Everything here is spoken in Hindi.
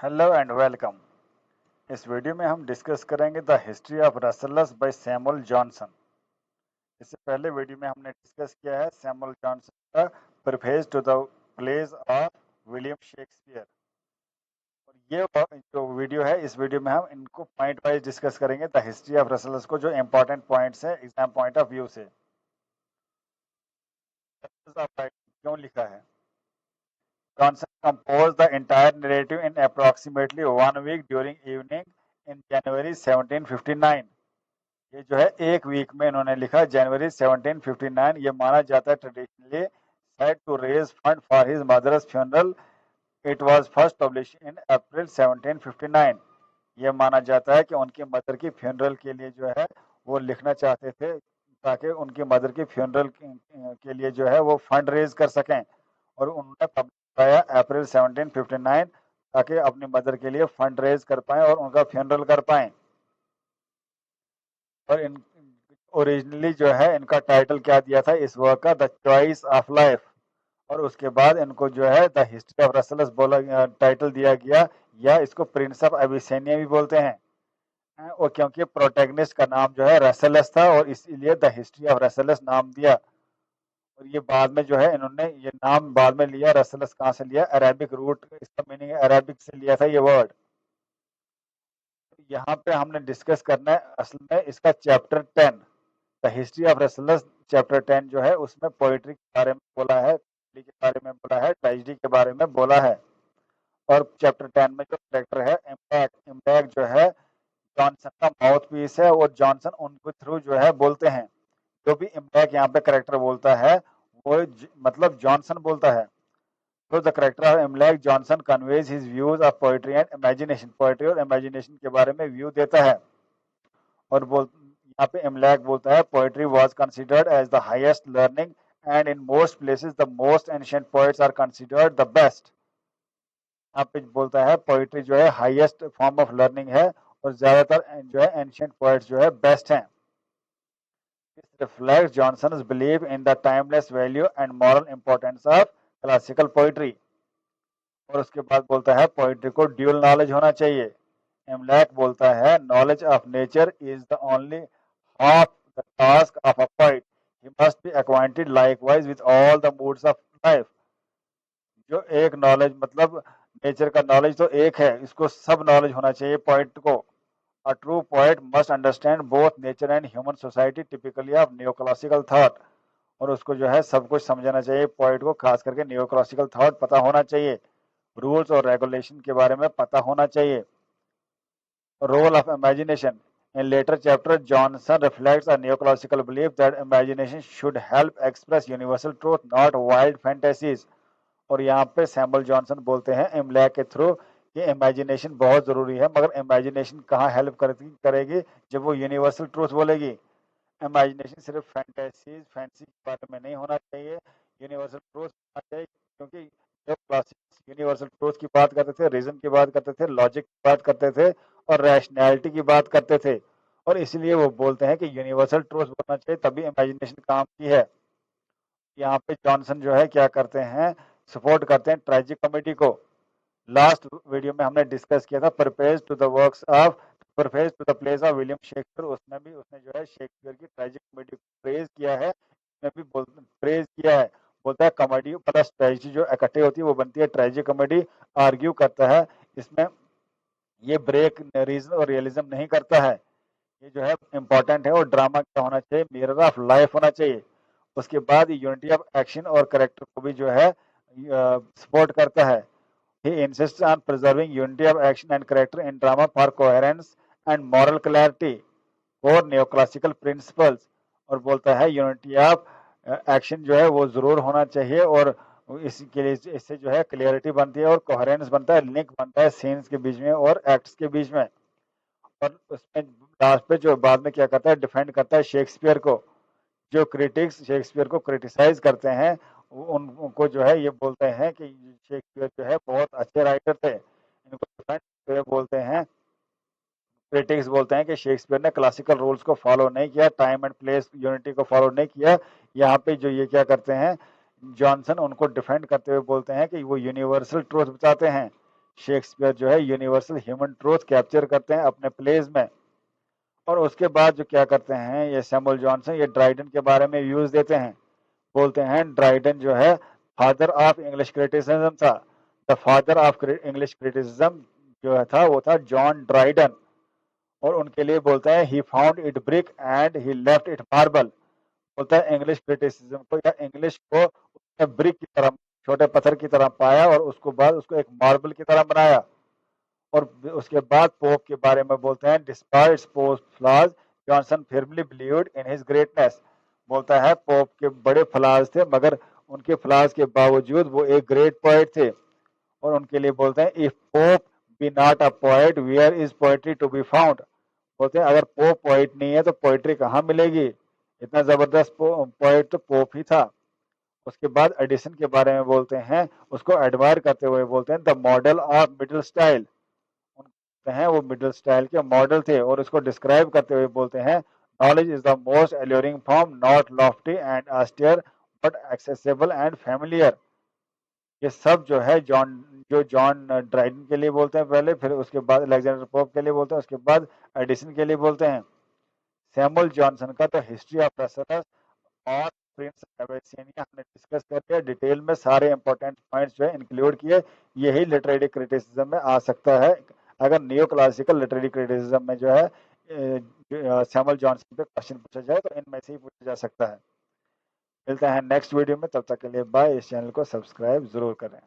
Hello and welcome. इस वीडियो में हम डिस्कस करेंगे the history of Rasselas by Samuel Johnson. इससे पहले वीडियो में हमने डिस्कस किया है सैमुअल जॉनसन का preface to the plays of William Shakespeare. और ये जो वीडियो है, इस वीडियो में हम इनको पॉइंट वाइज डिस्कस करेंगे द हिस्ट्री ऑफ रसेलस को, जो इंपॉर्टेंट पॉइंट्स है एग्जाम पॉइंट ऑफ व्यू से। क्यों लिखा है? Johnson composed the entire narrative in approximately 1 week during evening in January 1759। ये जो है एक वीक में इन्होंने लिखा, जनवरी 1759। ये माना जाता है traditionally said to raise fund for his mother's funeral. It was first publish in April 1759। ये माना जाता है कि उनकी मदर की फ्यूनरल के लिए जो है वो लिखना चाहते थे, ताकि उनकी मदर की फ्यूनरल के लिए जो है वो फंड रेज कर सकें। और उन्होंने पब्लिश कराया अप्रैल 1759, ताकि अपनी मदर के लिए फंड रेज कर पाएं और उनका फ्यूनरल कर पाएं। और इन ओरिजिनली जो है इनका टाइटल क्या दिया था इस वर्क का? The choice of life. और उसके बाद इनको जो है द हिस्ट्री ऑफ रसेलस बोला, टाइटल दिया गया, या इसको प्रिंस ऑफ अबिसिनिया भी बोलते हैं। और क्योंकि प्रोटैगनिस्ट का नाम जो है रसेलस था, और इसीलिए द हिस्ट्री ऑफ रसेलस नाम दिया। और ये बाद में जो है इन्होंने ये नाम बाद में लिया। रसेलस कहाँ से लिया? अरेबिक रूट, इसका मीनिंग अरेबिक से लिया था ये वर्ड। यहाँ पे हमने डिस्कस करना है असल में इसका chapter 10, the history of Rasselas. Chapter 10 जो है उसमें पोइट्री के बारे में बोला है, के बारे में बोला है, ट्रेजेडी के बारे में बोला है। और चैप्टर 10 में जो कैरेक्टर है इम्पैक्ट, इम्पैक्ट जो है जॉनसन का माउथ पीस है, और जॉनसन उनको थ्रू जो है बोलते हैं। जो भी इम्पैक्ट यहाँ पे करेक्टर बोलता है वो मतलब जॉनसन बोलता है। तो the character of Imlac Johnson conveys his views of poetry and imagination. Poetry और इमेजिनेशन के बारे में व्यू देता है। और यहाँ पे इमलैक बोलता है poetry was considered as the highest learning and in most places the most ancient poets are considered the best. यहाँ पे बोलता है पोइट्री जो है हाईएस्ट फॉर्म ऑफ लर्निंग है, और ज्यादातर जो है एंशिएंट पोएट्स जो है बेस्ट हैं। This reflects Johnson's belief in the timeless value and moral importance of classical poetry। और उसके बाद बोलता है पोइट्री को ड्यूल नॉलेज होना चाहिए। इमलैक बोलता है knowledge of nature is the only half the task of a poet, he must be acquainted likewise with all the moods of life। जो एक नॉलेज मतलब नेचर का नॉलेज तो एक है, इसको सब नॉलेज होना चाहिए पोइट को। A true poet must understand both nature and human society typically of neoclassical thought। और उसको जो है सब कुछ समझना चाहिए पोइट को, खास करके नियोक्लासिकल थॉट पता होना चाहिए, रूल्स और रेगुलेशन के बारे में पता होना चाहिए। Role of imagination. In later chapter, Johnson reflects a neoclassical belief that imagination should help express universal truth, not wild fantasies। और यहाँ पे सैमुअल जॉनसन बोलते हैं इमलैक के थ्रू कि इमेजिनेशन बहुत ज़रूरी है, मगर इमेजिनेशन कहाँ हेल्प करेगी जब वो यूनिवर्सल ट्रूथ बोलेगी। इमेजिनेशन सिर्फ फैंटेसीज फैंसी के बारे में नहीं होना चाहिए, यूनिवर्सल ट्रूथ होना चाहिए। क्योंकि जो क्लासिक्स यूनिवर्सल ट्रूथ की बात करते थे, रीजन की बात करते थे, लॉजिक की बात करते थे, और रैशनैलिटी की बात करते थे। और इसलिए वो बोलते हैं कि यूनिवर्सल ट्रूथ बोलना चाहिए, तभी इमेजिनेशन काम की है। यहाँ पे जॉनसन जो है क्या करते हैं, सपोर्ट करते हैं ट्रेजिक कॉमेडी को। लास्ट वीडियो में हमने डिस्कस किया था preface to the works of preface to the plays of William Shakespeare. उसमें भी उसने जो है शेक्सपियर की ट्रेजिक कॉमेडी को प्रेज किया है। उसमें भी प्रेज किया है, बोलता है कॉमेडी प्लस ट्रेजिडी जो इकट्ठे होती है वो बनती है ट्रेजिक कॉमेडी। आर्ग्यू करता है इसमें ये ब्रेक रीजन और रियलिज्म नहीं करता है। ये जो है इंपॉर्टेंट है। और ड्रामा क्या होना चाहिए? मिरर ऑफ लाइफ होना चाहिए। उसके बाद यूनिटी ऑफ एक्शन और करेक्टर को भी जो है सपोर्ट करता है। He insists on preserving unity of action and character in drama for coherence and moral clarity, core neoclassical principles। और बोलता है यूनिटी ऑफ एक्शन जो है वो जरूर होना चाहिए, और इसके लिए इससे जो है क्लियरिटी बनती है और कोहेरेंस बनता है, लिंक बनता है सीन्स के बीच में और एक्ट्स के बीच में। और उसमें लास्ट पे जो बाद में क्या करता है, डिफेंड करता है शेक्सपियर को। जो क्रिटिक्स शेक्सपियर को क्रिटिसाइज करते हैं उनको जो है ये बोलते हैं कि शेक्सपियर जो है बहुत अच्छे राइटर थे। इनको डिफेंड बोलते हैं, क्रिटिक्स बोलते हैं कि शेक्सपियर ने क्लासिकल रूल्स को फॉलो नहीं किया, टाइम एंड प्लेस यूनिटी को फॉलो नहीं किया। यहाँ पे जो ये क्या करते हैं, जॉनसन उनको डिफेंड करते हुए बोलते हैं कि वो यूनिवर्सल ट्रूथ बताते हैं। शेक्सपियर जो है यूनिवर्सल ह्यूमन ट्रूथ कैप्चर करते हैं अपने प्लेज में। और उसके बाद जो क्या करते हैं ये सैमुअल जॉनसन, ये ड्राइडन के बारे में व्यूज देते हैं। बोलते हैं ड्राइडन जो है फादर ऑफ इंग्लिश क्रिटिसिज्म था। The father of English criticism जो है था वो था जॉन ड्राइडन। और उनके लिए बोलते हैं he found it brick and he left it marble. बोलता है इंग्लिश क्रिटिसिज्म को या इंग्लिश को उसने ब्रिक की तरह, छोटे पत्थर की तरह पाया और उसको बाद उसको एक मार्बल की तरह बनाया। और उसके बाद पोप के बारे में बोलते हैं despite Pope flaws Johnson firmly believed in his greatness. बोलता है पोप के बड़े फ्लॉज थे मगर उनके फ्लॉज के बावजूद वो एक ग्रेट पोएट थे। और उनके लिए बोलते हैं if Pope be not a poet where is poetry to be found. बोलते हैं अगर पोप पोएट नहीं है तो पोएट्री कहाँ मिलेगी। इतना जबरदस्त पोएट तो पोप ही था। उसके बाद एडिसन के बारे में बोलते हैं, उसको एडमायर करते हुए बोलते हैं the model of middle style. हैं वो मिडिल स्टाइल के मॉडल थे। और उसको डिस्क्राइब करते हुए बोलते हैं knowledge is the most alluring form not Lofty and austere but accessible and familiar. ये सब जो है जॉन ड्राइडन के लिए बोलते हैं पहले, फिर उसके बाद अलेक्जेंडर पोप के लिए बोलते हैं, उसके बाद एडिसन के लिए बोलते हैं। सैमुअल जॉनसन का तो हिस्ट्री ऑफ रेसलर्स और प्रिंस एवेसिनिया हमने डिस्कस कर लिया डिटेल में, सारे इंपॉर्टेंट पॉइंट्स जो है इंक्लूड किए। यही लिटरेरी क्रिटिसिज्म में आ सकता है। अगर नियो क्लासिकल लिटरेरी क्रिटिसिज्म में जो है सैमुअल जॉनसन पे क्वेश्चन पूछा जाए तो इनमें से ही पूछा जा सकता है। मिलते हैं नेक्स्ट वीडियो में, तब तक के लिए बाय। इस चैनल को सब्सक्राइब जरूर करें।